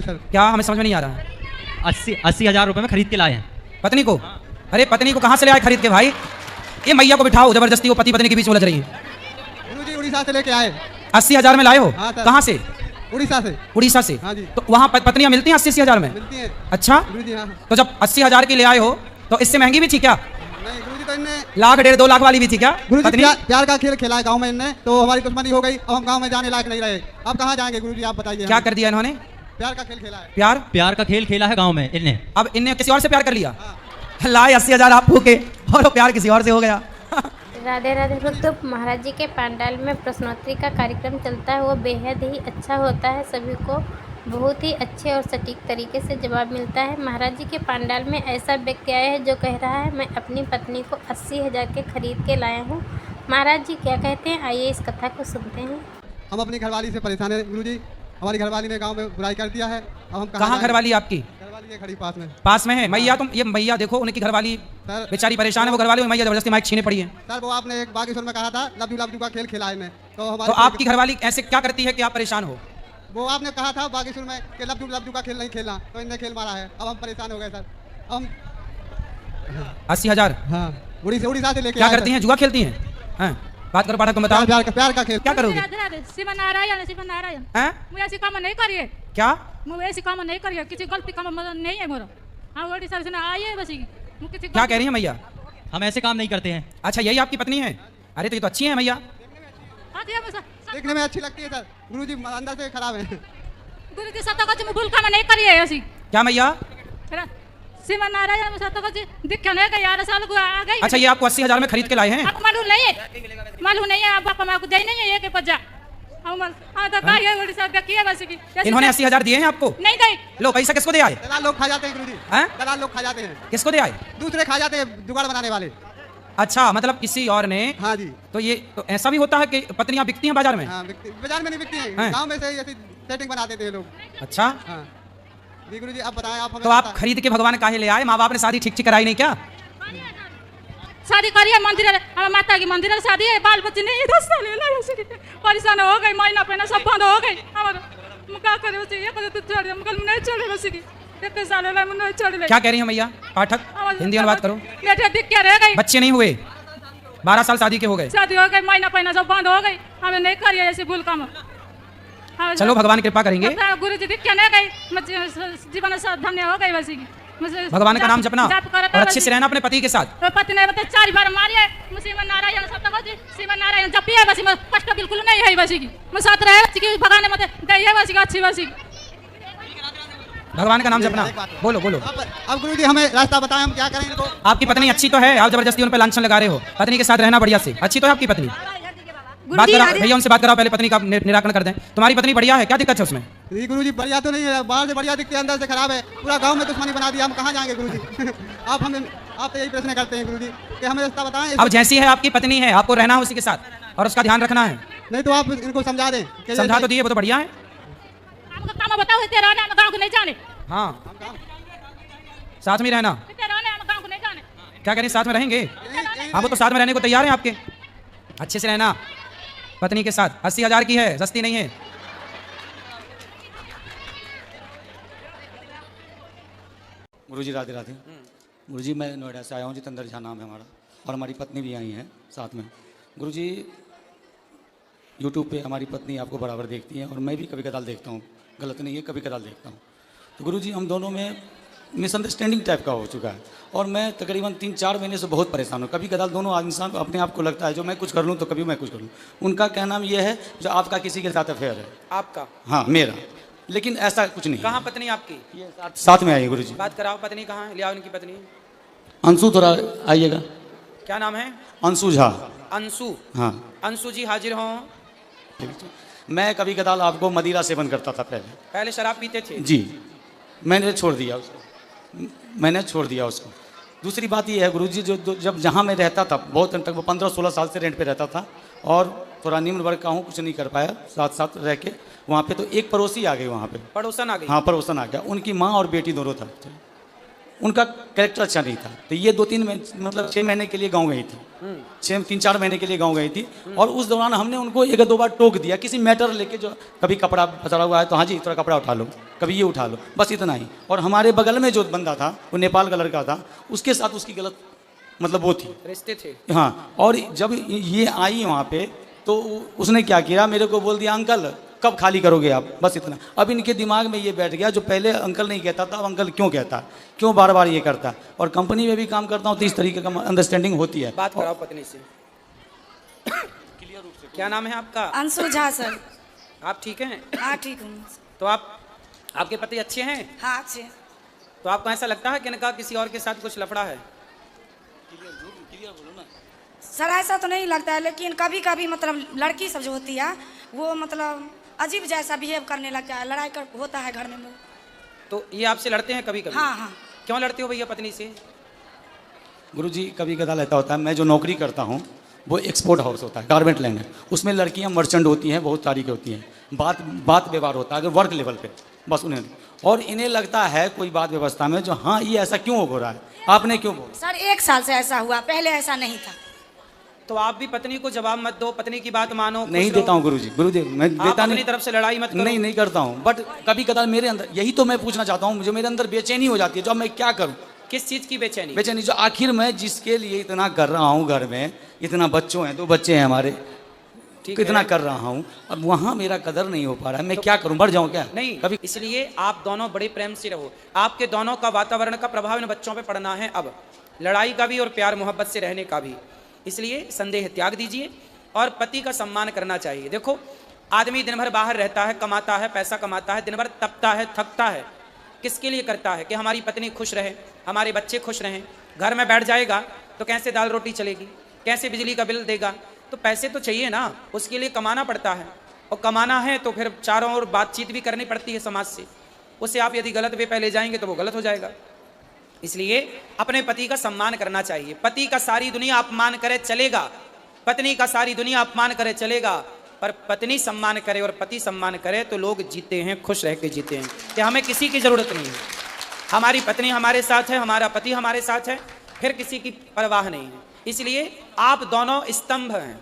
Sir. क्या हमें समझ में नहीं आ रहा है। 80,000 रुपए में खरीद के लाए हैं पत्नी को? अरे पत्नी को कहाँ से ले आए खरीद के भाई? ये मैया को बिठाओ, जबरदस्ती वो पति पत्नी के बीच में उलझ रही है। गुरुजी उड़ीसा से लेके आए। 80,000 में लाए हो? हाँ सर। कहाँ से? उड़ीसा से। उड़ीसा से? हाँ जी। तो वहाँ पत्नियां मिलती हैं 80,000 में? मिलती हैं अच्छा, गुरुजी। हाँ तो जब 80,000 की ले आए हो तो इससे महंगी भी थी क्या? नहीं गुरुजी, तो इनने लाख 1.5 2 लाख वाली भी थी क्या गुरुजी पत्नी? प्यार का खेल खेला है गांव में इनने, तो हमारी दुश्मनी हो गई। अब हम गांव में जाने लायक नहीं रहे। अब कहाँ जाएंगे गुरुजी, आप बताइए। क्या कर दिया इन्होंने? प्यार का खेल खेला है। प्यार का खेल खेला है गांव में इनने। अब इनने किसी और से प्यार कर लिया। लाए 80,000 आप फूके और वो प्यार किसी और से हो गया। राधे राधे भक्त। महाराज जी के पंडाल में प्रश्नोत्तरी का कार्यक्रम चलता है, वो बेहद ही अच्छा होता है। सभी को बहुत ही अच्छे और सटीक तरीके से जवाब मिलता है। महाराज जी के पंडाल में ऐसा व्यक्ति आया है जो कह रहा है मैं अपनी पत्नी को 80,000 के खरीद के लाया हूँ। महाराज जी क्या कहते हैं, आइए इस कथा को सुनते हैं। हम अपनी घरवाली से परेशान है गुरुजी। हमारी घरवाली ने गांव में बुराई कर दिया है। अब हम कहाँ घरवाली आपकी? घरवाली है खड़ी पास में। पास में है मैया? तुम ये मैया देखो, उनकी घरवाली बेचारी परेशान है, वो घरवाली मैया जबरदस्ती माइक छीने पड़ी है। सर वो आपने एक बागेश्वर में कहा था लव यू का खेल खेला है इन्हें, तो तो आपकी घरवाली ऐसे क्या करती है कि आप परेशान हो? वो आपने कहा था बागेश्वर में कि लव यू का खेल नहीं खेलना, तो इनने खेल मारा है। अब हम परेशान हो गए सर। हम 80,000? हाँ उड़ीसा से लेके क्या करती हैं? जुआ खेलती हैं? हाँ, बात करो पाठक, तुम बताओ। प्यार का खेल क्या करोगे? शिव नारायण हैं? मुझे ऐसी काम नहीं करिए। क्या? मुझे ऐसी काम नहीं करिए, किसी गलती काम नहीं है मोरा। हाँ उड़ीसा से आइए बस। क्या कह रही है मैया? हम ऐसे काम नहीं करते हैं। अच्छा, यही आपकी पत्नी है? अरे तो ये तो अच्छी है मैया। देखने में अच्छी लगती है सर, गुरुजी अंदर से खराब है। गुरुजी सतगज में भूल काम नहीं करिए ऐसी। क्या मैया? शिव नारायण सतगज दिक्कत नहीं गई, 11 साल आ गई। अच्छा, ये आपको 80,000 में खरीद के लाए हैं? आपको मालूम नहीं है? मालूम नहीं है? पापा माँ को दे नहीं है एक बच्चा। इन्होंने 80,000 दिए हैं आपको? नहीं दे। लो, पैसा किसको दे आए? दलाल लोग खा जाते हैं गुरुजी। दलाल लोग खा जाते हैं। किसको दे आए? दूसरे खा जाते हैं, जुगाड़ बनाने वाले। अच्छा, मतलब किसी और ने? हाँ जी। तो ये तो ऐसा भी होता है कि पत्नियां बिकती हैं बाजार में? हाँ, बाजार में नहीं बिकती हैं, गांव में से ऐसी सेटिंग बना देते हैं लोग। अच्छा हाँ जी गुरुजी, आप बताएं। आप तो आप खरीद के भगवान काहे ले आए? माँ बाप ने शादी ठीक ठीक कराई नहीं क्या? शादी करिए मंदिर, हमारे माता की मंदिर में शादी है, बाल बच्चे नहीं। 10 साल परेशान हो गए, महीना पहना सब बंद हो गए। क्या करे नहीं चले बस की एक साल नहीं चले। क्या कह रही है मैया? पाठक हिंदी में बात करो। बेटे दिख क्या रह गई? बच्चे नहीं हुए? 12 साल शादी के हो गए? शादी हो गई, महीना पहना सब बंद हो गई। हमें नहीं करिए ऐसे भूल काम। चलो भगवान कृपा करेंगे। गुरु जी दिख क्या नहीं गई, जीवन धन्य हो गई बस। भगवान का नाम जपना और अच्छे से रहना अपने पति के साथ। तो पति ने बता 4 बार मारिए। शिव नारायण शिव नारायण जपिए बस, कष्ट बिल्कुल नहीं है बस की। मैं साथ रहे भगवान मत गई बस अच्छी बस। भगवान का नाम जपना। बोलो बोलो। अब गुरुजी हमें रास्ता बताएं, हम क्या करें इनको? आपकी पत्नी अच्छी तो है, आप जबरदस्ती उन पर लांछन लगा रहे हो। पत्नी के साथ रहना बढ़िया से। अच्छी तो है आपकी पत्नी? बात करो भैया, उनसे बात कराओ पहले, पत्नी का निराकरण कर दें। तुम्हारी पत्नी बढ़िया है, क्या दिक्कत है उसमें? गुरुजी बढ़िया तो नहीं है, बाहर से बढ़िया दिखती है, अंदर से खराब है। पूरा गांव में दुश्मनी बना दिया, हम कहाँ जाएंगे गुरुजी? आप तो यही प्रश्न करते हैं गुरुजी कि हमें रास्ता बताएं। अब जैसी है आपकी पत्नी है, आपको रहना है उसी के साथ और उसका ध्यान रखना है। नहीं तो आप इनको समझा दें। समझा तो दिए, वो तो बढ़िया है। काम बताओ, तेरा गाँव को नहीं जाने। हाँ, साथ में रहना। क्या करें, साथ में रहेंगे? हाँ, वो तो साथ में रहने को तैयार है आपके। अच्छे से रहना पत्नी के साथ। 80,000 की है, सस्ती नहीं है। गुरुजी राधे राधे। गुरुजी मैं नोएडा से आया हूँ, जितेंद्र झा नाम है हमारा, और हमारी पत्नी भी आई है साथ में। गुरुजी यूट्यूब पे हमारी पत्नी आपको बराबर देखती है और मैं भी कभी कदाल देखता हूँ, गलत नहीं है, कभी कदाल देखता हूँ। तो गुरुजी हम दोनों में मिसअंडरस्टैंडिंग टाइप का हो चुका है और मैं तकरीबन 3-4 महीने से बहुत परेशान हूँ। कभी कदाल दोनों इंसान अपने आप को लगता है जो मैं कुछ कर लूँ तो कभी मैं कुछ कर लूँ। उनका कहना ये है जो आपका किसी के साथ अफेयर है। आपका? हाँ मेरा, लेकिन ऐसा कुछ नहीं। कहाँ पत्नी आपकी? ये साथ में आई है गुरुजी। बात कराओ, पत्नी कहाँ है? ले आओ उनकी पत्नी। अंशु थोड़ा आइएगा। क्या नाम है? अंशु झा। अंशु? हाँ अंशु जी हाजिर हों। मैं कभी कदाल आपको मदिरा सेवन करता था पहले शराब पीते थे जी, मैंने छोड़ दिया उसको। दूसरी बात ये है गुरुजी, जो जब जहाँ मैं रहता था बहुत दिन तक, वो 15-16 साल से रेंट पे रहता था और थोड़ा निम्न वर्ग का हूँ, कुछ नहीं कर पाया साथ साथ रह के वहाँ पे। तो एक पड़ोसी आ गई वहाँ पे, पड़ोसन आ गई? हाँ पड़ोसन आ गया, उनकी माँ और बेटी दोनों था। उनका कैरेक्टर अच्छा नहीं था। तो ये 2-3 मतलब 6 महीने के लिए गाँव गई थी, 3-4 महीने के लिए गाँव गई थी। और उस दौरान हमने उनको 1-2 बार टोक दिया किसी मैटर लेके, जो कभी कपड़ा पसरा हुआ है तो हाँ जी थोड़ा कपड़ा उठा लो, कभी ये उठा लो, बस इतना ही। और हमारे बगल में जो बंदा था वो नेपाल का लड़का था, उसके साथ उसकी गलत मतलब वो थी, रिश्ते थे। हाँ। और जब ये आई वहाँ पे तो उसने क्या किया, मेरे को बोल दिया अंकल कब खाली करोगे आप, बस इतना। अब इनके दिमाग में ये बैठ गया, जो पहले अंकल नहीं कहता था अब अंकल क्यों कहता, क्यों बार बार ये करता। और कंपनी में भी काम करता हूँ तो इस तरीके का अंडरस्टैंडिंग होती है। बात कराओ पत्नी से। क्या नाम है आपका? अंशु झा सर। आप ठीक हैं? हाँ ठीक हूँ। तो आपके पति अच्छे हैं? हाँ अच्छे। तो आपको ऐसा लगता है कि इनका किसी और के साथ कुछ लफड़ा है? सर ऐसा तो नहीं लगता है, लेकिन कभी कभी मतलब लड़की सब जो होती है वो मतलब अजीब जैसा बिहेव करने लगता है, लड़ाई कर होता है घर में। तो ये आपसे लड़ते हैं कभी कभी? हाँ हाँ। क्यों लड़ते हो भैया पत्नी से? गुरुजी कभी कदाल ऐसा होता है, मैं जो नौकरी करता हूँ वो एक्सपोर्ट हाउस होता है, गारमेंट लैंड है, उसमें लड़कियाँ मर्चेंट होती हैं, बहुत सारी की होती हैं। बात व्यवहार होता है अगर वर्क लेवल पे, बस उन्हें। और इन्हें लगता है कोई बात व्यवस्था में जो हाँ ये ऐसा क्यों हो रहा है, आपने क्यों बोला? सर 1 साल से ऐसा हुआ, पहले ऐसा नहीं था। तो आप भी पत्नी को जवाब मत दो, पत्नी की बात मानो। नहीं देता हूँ गुरुजी, मैं देता नहीं, तरफ से लड़ाई मत करो। नहीं करता हूँ, बट कभी कदार मेरे अंदर, यही तो मैं पूछना चाहता हूँ, मुझे मेरे अंदर बेचैनी हो जाती है, जो मैं क्या करूँ। किस चीज की बेचैनी? बेचैनी जो आखिर मैं जिसके लिए इतना कर रहा हूँ, घर में इतना बच्चों हैं, 2 बच्चे हैं हमारे, कितना कर रहा हूँ, अब वहाँ मेरा कदर नहीं हो पा रहा है, मैं क्या करूँ, बढ़ जाऊँ क्या? नहीं कभी। इसलिए आप दोनों बड़े प्रेम से रहो, आपके दोनों का वातावरण का प्रभाव इन बच्चों पे पड़ना है, अब लड़ाई का भी और प्यार मोहब्बत से रहने का भी। इसलिए संदेह त्याग दीजिए और पति का सम्मान करना चाहिए। देखो आदमी दिन भर बाहर रहता है, कमाता है, पैसा कमाता है, दिन भर तपता है, थकता है, किसके लिए करता है? कि हमारी पत्नी खुश रहे, हमारे बच्चे खुश रहें। घर में बैठ जाएगा तो कैसे दाल रोटी चलेगी, कैसे बिजली का बिल देगा? तो पैसे तो चाहिए ना, उसके लिए कमाना पड़ता है, और कमाना है तो फिर चारों ओर बातचीत भी करनी पड़ती है समाज से। उससे आप यदि गलत वे पे ले जाएंगे तो वो गलत हो जाएगा। इसलिए अपने पति का सम्मान करना चाहिए। पति का सारी दुनिया अपमान करे चलेगा, पत्नी का सारी दुनिया अपमान करे चलेगा, पर पत्नी सम्मान करे और पति सम्मान करे तो लोग जीते हैं, खुश रह के जीते हैं, कि हमें किसी की ज़रूरत नहीं है। हमारी पत्नी हमारे साथ है, हमारा पति हमारे साथ है, फिर किसी की परवाह नहीं है। इसलिए आप दोनों स्तंभ हैं,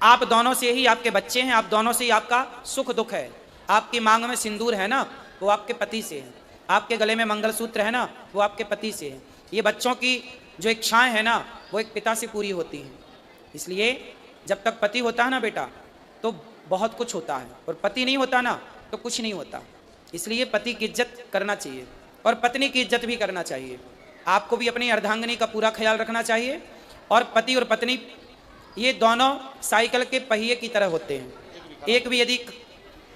आप दोनों से ही आपके बच्चे हैं, आप दोनों से ही आपका सुख दुख है। आपकी मांग में सिंदूर है ना, वो आपके पति से है, आपके गले में मंगलसूत्र है ना, वो आपके पति से है। ये बच्चों की जो इच्छाएं हैं ना, वो एक पिता से पूरी होती हैं। इसलिए जब तक पति होता है ना बेटा तो बहुत कुछ होता है, और पति नहीं होता ना तो कुछ नहीं होता। इसलिए पति की इज्जत करना चाहिए और पत्नी की इज्जत भी करना चाहिए। आपको भी अपनी अर्धांगिनी का पूरा ख्याल रखना चाहिए। और पति और पत्नी ये दोनों साइकिल के पहिए की तरह होते हैं, एक भी यदि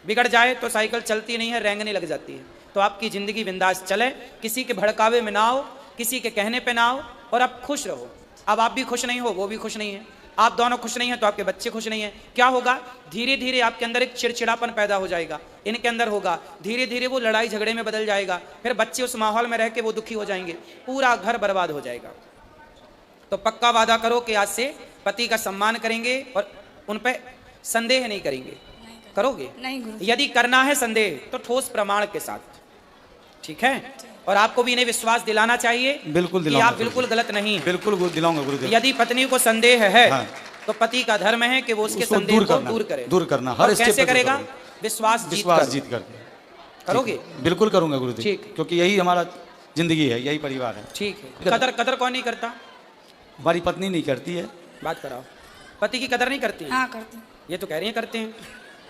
बिगड़ जाए तो साइकिल चलती नहीं है, रेंगने लग जाती है। तो आपकी ज़िंदगी बिंदास चले, किसी के भड़कावे में ना हो, किसी के कहने पे ना हो, और आप खुश रहो। अब आप भी खुश नहीं हो, वो भी खुश नहीं है, आप दोनों खुश नहीं हैं तो आपके बच्चे खुश नहीं हैं। क्या होगा? धीरे धीरे आपके अंदर एक चिड़चिड़ापन पैदा हो जाएगा, इनके अंदर होगा, धीरे धीरे वो लड़ाई झगड़े में बदल जाएगा, फिर बच्चे उस माहौल में रह के वो दुखी हो जाएंगे, पूरा घर बर्बाद हो जाएगा। तो पक्का वादा करो कि आज से पति का सम्मान करेंगे और उन पर संदेह नहीं करेंगे। करोगे? नहीं गुरु। यदि करना है संदेह तो ठोस प्रमाण के साथ, ठीक है? और आपको भी इन्हें विश्वास दिलाना चाहिए, बिल्कुल कि आप बिल्कुल गलत नहीं हैं। बिल्कुल दिलाऊंगा गुरुदेव। यदि पत्नी को संदेह है हाँ। तो पति का धर्म है कि वो उसके उसको संदेह को दूर करना और कैसे करेगा? विश्वास जीत कर। करोगे? बिल्कुल करूंगा गुरुदेव, ठीक। क्योंकि यही हमारा जिंदगी है, यही परिवार है। ठीक है। कदर कौन नहीं करता? हमारी पत्नी नहीं करती है। बात कराओ। पति की कदर नहीं करती है? हाँ करते। ये तो कह रही है करते हैं।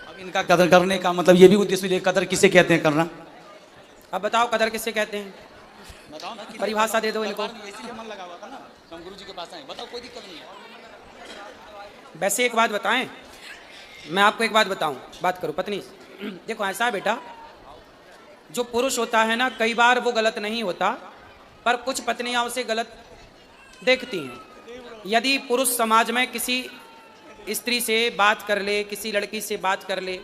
अब इनका कदर करने का मतलब ये भी उद्देश्य है, कदर किसे कहते हैं करना? अब बताओ कदर किससे कहते हैं? परिभाषा दे दो इनको। वैसे एक बात बताएं, मैं आपको एक बात बताऊं, बात करो पत्नी से। देखो ऐसा है बेटा, जो पुरुष होता है ना, कई बार वो गलत नहीं होता, पर कुछ पत्नियां उसे गलत देखती हैं। यदि पुरुष समाज में किसी स्त्री से बात कर ले, किसी लड़की से बात कर ले,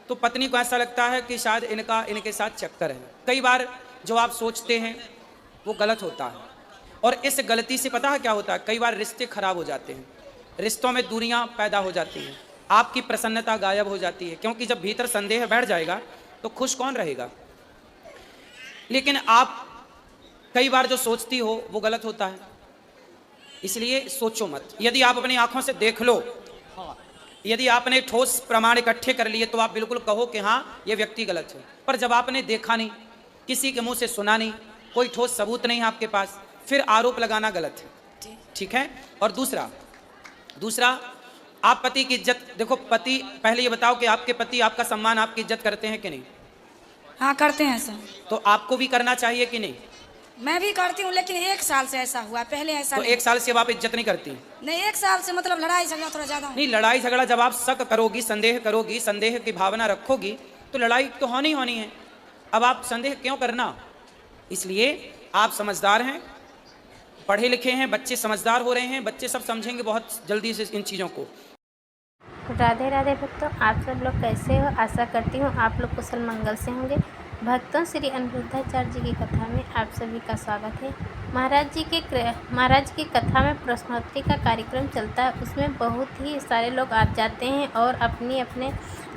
तो पत्नी को ऐसा लगता है कि शायद इनके साथ चक्कर है। कई बार जो आप सोचते हैं वो गलत होता है, और इस गलती से पता है क्या होता है? कई बार रिश्ते खराब हो जाते हैं, रिश्तों में दूरियां पैदा हो जाती हैं, आपकी प्रसन्नता गायब हो जाती है, क्योंकि जब भीतर संदेह बैठ जाएगा तो खुश कौन रहेगा? लेकिन आप कई बार जो सोचती हो वो गलत होता है, इसलिए सोचो मत। यदि आप अपनी आंखों से देख लो, यदि आपने ठोस प्रमाण इकट्ठे कर लिए तो आप बिल्कुल कहो कि हाँ ये व्यक्ति गलत है। पर जब आपने देखा नहीं, किसी के मुंह से सुना नहीं, कोई ठोस सबूत नहीं है आपके पास, फिर आरोप लगाना गलत है। ठीक है। और दूसरा आप पति की इज्जत, देखो पति, पहले ये बताओ कि आपके पति आपका सम्मान, आपकी इज्जत करते हैं कि नहीं? हाँ करते हैं सर। तो आपको भी करना चाहिए कि नहीं? मैं भी करती हूँ, लेकिन 1 साल से ऐसा हुआ, पहले ऐसा तो नहीं। 1 साल से अब आप इज्जत नहीं करती? नहीं, 1 साल से मतलब लड़ाई झगड़ा थोड़ा ज्यादा नहीं, लड़ाई झगड़ा जब आप शक करोगी, संदेह करोगी, संदेह की भावना रखोगी तो लड़ाई तो होनी है। अब आप संदेह क्यों करना? इसलिए आप समझदार हैं, पढ़े लिखे हैं, बच्चे समझदार हो रहे हैं, बच्चे सब समझेंगे बहुत जल्दी से इन चीज़ों को। राधे राधे भक्तों, आप सब लोग कैसे हो? आशा करती हूँ आप लोग कुशल मंगल से होंगे। भक्तों, श्री अनिरुद्धाचार्य जी की कथा में आप सभी का स्वागत है। महाराज की कथा में प्रश्नोत्तरी का कार्यक्रम चलता है। उसमें बहुत ही सारे लोग आ जाते हैं और अपने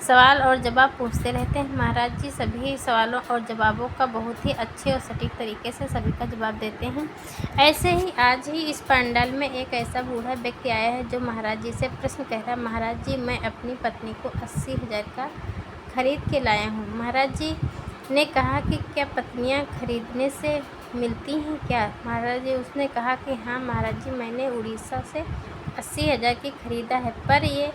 सवाल और जवाब पूछते रहते हैं। महाराज जी सभी सवालों और जवाबों का बहुत ही अच्छे और सटीक तरीके से सभी का जवाब देते हैं। ऐसे ही आज ही इस पंडाल में एक ऐसा बूढ़ा व्यक्ति आया है जो महाराज जी से प्रश्न कह रहा है, महाराज जी मैं अपनी पत्नी को 80,000 का खरीद के लाया हूँ। महाराज जी ने कहा कि क्या पत्नियां खरीदने से मिलती हैं क्या? महाराज जी उसने कहा कि हाँ महाराज जी, मैंने उड़ीसा से 80,000 की खरीदा है, पर ये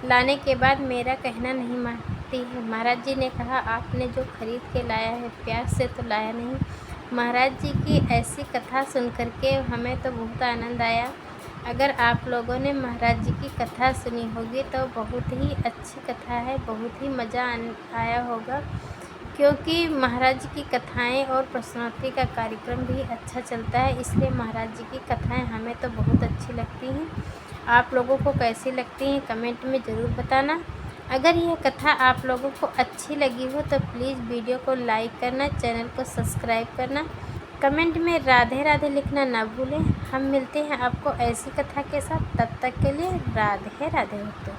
लाने के बाद मेरा कहना नहीं मानती है। महाराज जी ने कहा आपने जो खरीद के लाया है प्यार से तो लाया नहीं। महाराज जी की ऐसी कथा सुन कर के हमें तो बहुत आनंद आया। अगर आप लोगों ने महाराज जी की कथा सुनी होगी तो बहुत ही अच्छी कथा है, बहुत ही मज़ा आया होगा, क्योंकि महाराज जी की कथाएं और प्रश्नोत्तरी का कार्यक्रम भी अच्छा चलता है। इसलिए महाराज जी की कथाएं हमें तो बहुत अच्छी लगती हैं। आप लोगों को कैसी लगती हैं कमेंट में ज़रूर बताना। अगर यह कथा आप लोगों को अच्छी लगी हो तो प्लीज़ वीडियो को लाइक करना, चैनल को सब्सक्राइब करना, कमेंट में राधे राधे लिखना ना भूलें। हम मिलते हैं आपको ऐसी कथा के साथ, तब तक के लिए राधे राधे।